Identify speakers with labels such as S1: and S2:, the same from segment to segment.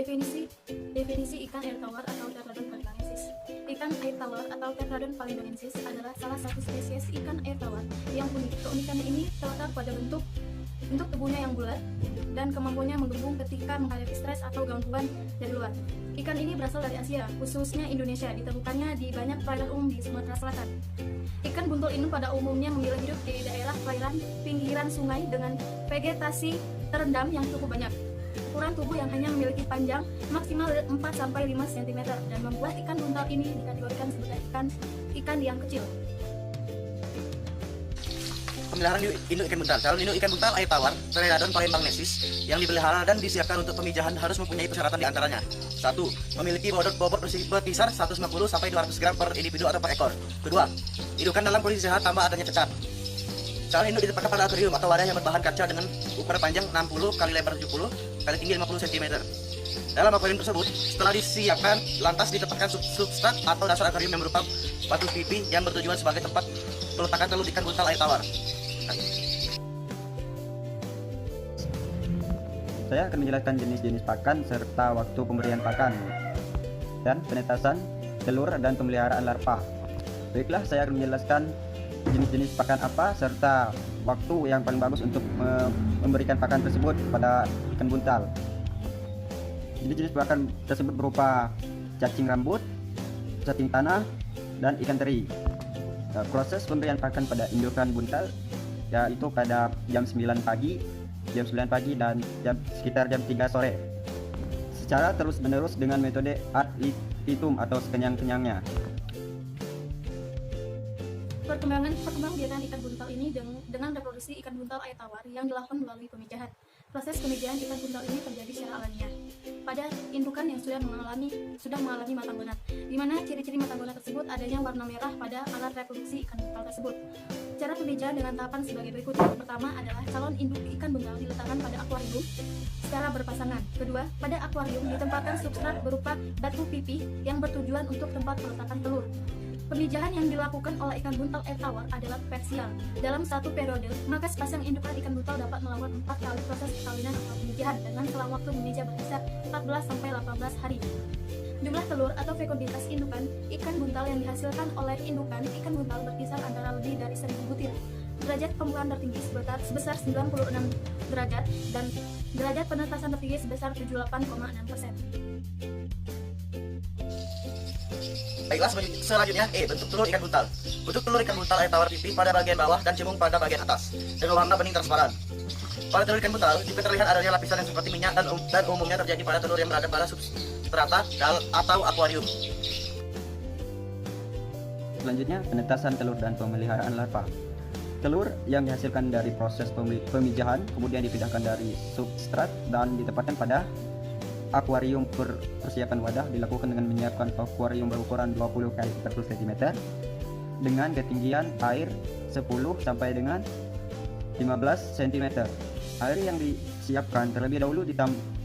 S1: Definisi ikan air tawar atau Tetradon palindonensis. Ikan air tawar atau Tetradon palindonensis adalah salah satu spesies ikan air tawar yang unik. Keunikannya ini terletak pada bentuk tubuhnya yang bulat dan kemampuannya menggembung ketika menghadapi stres atau gangguan dari luar. Ikan ini berasal dari Asia, khususnya Indonesia. Ditemukannya di banyak perairan umum di Sumatera Selatan. Ikan buntul ini pada umumnya memilih hidup di daerah perairan pinggiran sungai dengan vegetasi terendam yang cukup banyak. Ukuran tubuh yang hanya memiliki panjang maksimal 4-5 cm dan membuat ikan buntal ini dikategorikan sebagai ikan yang kecil.
S2: Pemeliharaan induk ikan buntal. Calon induk ikan buntal air tawar Tetradon palindonensis yang dipelihara dan disiapkan untuk pemijahan harus mempunyai persyaratan di antaranya. 1. Memiliki bobot berkisar 150 sampai 200 gram per individu atau per ekor. Kedua, indukan dalam kondisi sehat tanpa adanya cacat. Calon induk ditempatkan pada akuarium atau wadah yang berbahan kaca dengan ukuran panjang 60 kali lebar 70 kali tinggi 50 cm. Dalam akuarium tersebut, setelah disiapkan, lantas ditempatkan substrat atau dasar akuarium yang berupa batu pipi yang bertujuan sebagai tempat peletakan telur ikan buntal air tawar.
S3: Saya akan menjelaskan jenis-jenis pakan serta waktu pemberian pakan dan penetasan telur dan pemeliharaan larva. Baiklah, saya akan menjelaskan jenis-jenis pakan apa serta waktu yang paling bagus untuk memberikan pakan tersebut pada ikan buntal. Jenis-jenis pakan tersebut berupa cacing rambut, cacing tanah, dan ikan teri. Proses pemberian pakan pada indukan buntal yaitu pada jam 9 pagi dan sekitar jam 3 sore secara terus-menerus dengan metode ad libitum atau sekenyang-kenyangnya.
S1: Perkembangan biakan ikan buntal ini dengan reproduksi ikan buntal air tawar yang dilakukan melalui pemijahan. Proses pemijahan ikan buntal ini terjadi secara alamiah pada indukan yang sudah mengalami matang benar, di mana ciri-ciri matang benar tersebut adanya warna merah pada alat reproduksi ikan buntal tersebut. Cara pemijahan dengan tahapan sebagai berikut. Yang pertama adalah calon induk ikan buntal diletakkan pada akuarium secara berpasangan. Kedua, pada akuarium ditempatkan substrat berupa batu pipi yang bertujuan untuk tempat peletakan telur. Pemijahan yang dilakukan oleh ikan buntal air tawar adalah parsial. Dalam satu periode, maka sepasang indukan ikan buntal dapat melakukan 4 kali proses perkawinan atau pemijahan dengan selang waktu memijah berkisar 14-18 hari. Jumlah telur atau fekunditas indukan ikan buntal yang dihasilkan oleh indukan ikan buntal berkisar antara lebih dari 1000 butir. Derajat pembuahan tertinggi sebesar 96 derajat dan derajat penetasan tertinggi sebesar 78,6%.
S2: Baiklah, selanjutnya bentuk telur ikan buntal. Bentuk telur ikan buntal air tawar pipi pada bagian bawah dan cemung pada bagian atas dengan warna bening transparan. Pada telur ikan buntal juga terlihat adanya lapisan yang seperti minyak dan umumnya terjadi pada telur yang berada pada substrata atau akuarium.
S3: Selanjutnya, penetasan telur dan pemeliharaan larva. Telur yang dihasilkan dari proses pemijahan kemudian dipindahkan dari substrat dan ditempatkan pada akuarium. Persiapan wadah dilakukan dengan menyiapkan akuarium berukuran 20 x 40 cm dengan ketinggian air 10 sampai dengan 15 cm. Air yang disiapkan terlebih dahulu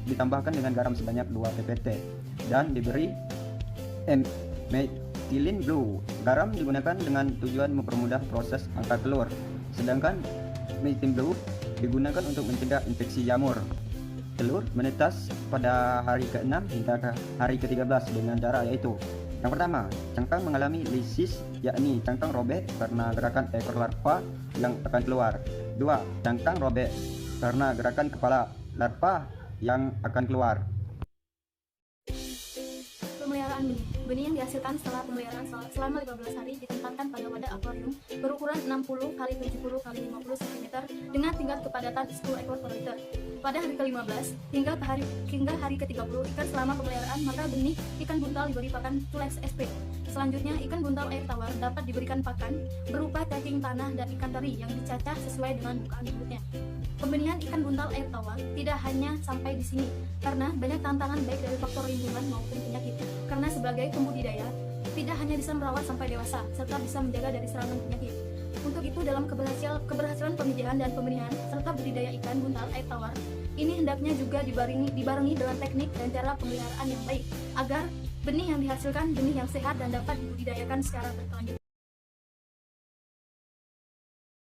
S3: ditambahkan dengan garam sebanyak 2 ppt dan diberi methylene blue. Garam digunakan dengan tujuan mempermudah proses angkat telur, sedangkan methylene blue digunakan untuk mencegah infeksi jamur. Telur menetas pada hari ke-6 hingga hari ke-13 dengan cara yaitu: yang pertama, cangkang mengalami lisis, yakni cangkang robek karena gerakan ekor larva yang akan keluar. 2. Cangkang robek karena gerakan kepala larva yang akan keluar.
S1: Pemeliharaan benih yang dihasilkan setelah pemeliharaan selama 15 hari ditempatkan pada wadah akuarium berukuran 60 x 70 x 50 cm dengan tingkat kepadatan 10 ekor per liter. Pada hari ke-15 hingga hari ke-30 ikan selama pemeliharaan, maka benih ikan buntal diberi pakan Tulex SP. Selanjutnya, ikan buntal air tawar dapat diberikan pakan berupa cacing tanah dan ikan teri yang dicacah sesuai dengan bukaan berikutnya. Pembenihan ikan buntal air tawar tidak hanya sampai di sini, karena banyak tantangan baik dari faktor lingkungan maupun penyakit. Karena sebagai pembudidaya, tidak hanya bisa merawat sampai dewasa, serta bisa menjaga dari serangan penyakit. Untuk itu, dalam keberhasilan pemijahan dan pembenihan serta budidaya ikan buntal air tawar, ini hendaknya juga dibarengi dengan teknik dan cara pemeliharaan yang baik, agar benih yang dihasilkan benih yang sehat dan dapat dibudidayakan secara berkelanjutan.